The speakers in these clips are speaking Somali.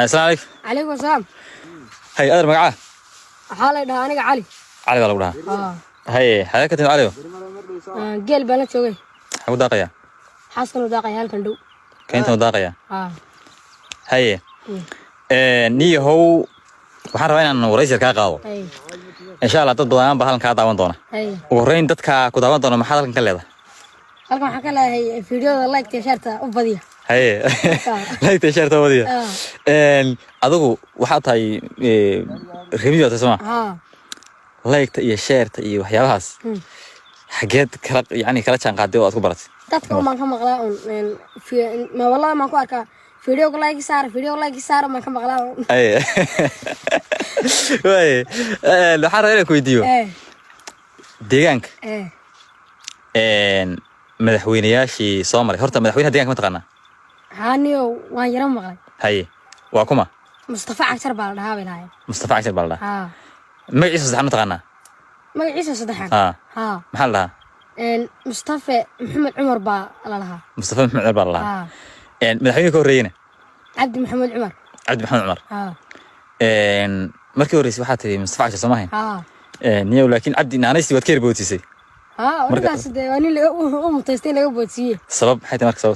السلام عليكم. عليكم السلام. هاي أدر مقعة. حالي ده أنا علي. علي والله بلها. هاي هذا كتير علي. قل بنا شوي. حو داقية. حاسكنو داقية هالكندو. كنت داقية. هاي. ني هو waxaan rabaa inaan waraysi ka qaado insha Allah dad badan baa halkan ka daawan doona warrayn dadka ku daawan doona maxaa halkan ka leedahay halkan waxa ka leeyahay fiidiyoda like ta sharta u badiya like ta sharta u badiya adigu waxa tahay review ta sama like ta iyo sharta iyo waxyaabahaas xageed kala yani kala jaan qaaday oo aad ku baratay dadka uma ka maqlaa ma wallahi ma ku arkaa فيديو لايك صار ما كان مقلاه اي واي لو حرينا كويديو ديغانك ان مدحوينياشي سومري horta madaxweynaha deegaanka ma taqaana haaniyo waan yaran maqlay hay waa kuma Mustafa Cashar baa la dhahaa bilaay Mustafa Cashar baa la dhahaa magaciisa sax ma taqaana magaciisa saddexan maxaa la dhahaa Mustafa Maxamed Cumar baa la dhahaa Mustafa Maxamed Cumar baa la dhahaa madaxweynaha horreeyna عبد محمد عمر markii horreysay waxa tiri Mustafa Cashar Soomaaliya niyo laakiin Abdi naanaysi wad ka ribootisay markaas deewani uu mutaystay laga boodsiye sabab xayta markaa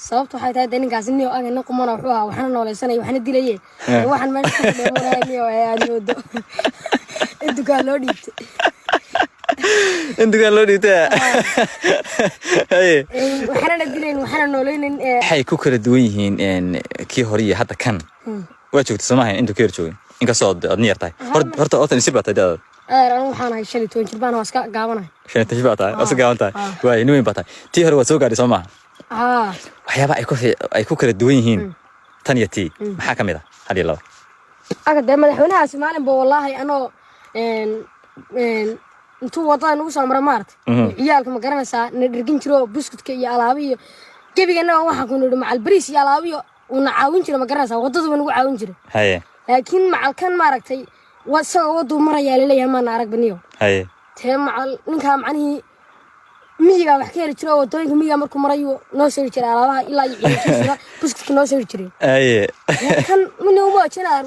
sababtu waxay tahay ninkaas niyo aan qumana wuxuu waxana nooleysanayo waxana dilayay waxan meesha ka dheemanay niyo aan wado inta loo dhiibtay waxana dilayn waxana nooleyn waxay ku kala duwan yihiin kii hore iyo hadda kan waa joogtay Soomaaliya inta ka joogay in ka soo aad niyartay horta oo tan sibata dad أنا وحنا هاي شلي تونجر بنا واسكا قابنا شلي تجيب تاعي واسكا قابنا واي نوين بتاعي تي هرو سوق على سما وحيابا أيكو كل دوينهين تانية تي محاكم إذا هذه الله أكيد دائما هنا سمعنا والله أنا انتو وطن وصل مرمارت عيالك ما قرنا سا نرجين شرو بسكت كي علابي كيف يجينا واحد كنا مع البريس علابي ونعاون شرو ما قرنا سا وضد من وعاون شرو هاي لكن مع الكن ماركتي وسوا ودو مرة يالله ما نعرف بنيو هاي تهم مع نكها معني ميجا بحكي لك شلون تويك ميجا مركو مريو نوسر يشري على الله إلا يجي بس نوسر يشري هاي كان من يوم ما كنا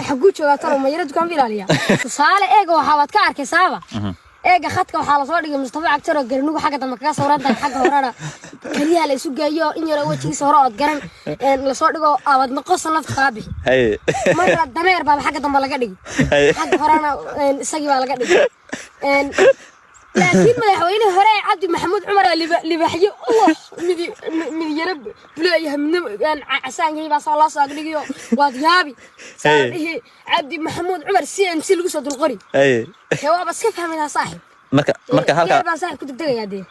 حقول شو ترى ما يرد كان في عليا صالة إيجا وحاوت كارك سابا إيجا خدك وحالا صوري مصطفى عكتر قرنوك حاجة تما كاس ورد حاجة ورانا كريها لسوق جايو إني لو تيجي صورات قرن لصوري جو أود نقص نفط خابي هاي مرة دمير باب حاجة تما لقدي حاجة ورانا سجوا لقدي لكن ما يحويني هراء عبد محمود عمر اللي بحيي الله من يرب بلا يهم يعني عسان جاي بس الله صاقلي واديابي صار عبد محمود عمر CNC لقصة القري هو بس كيف فهمنا صاحب مركا هالك صاحب كنت بدي قاعدين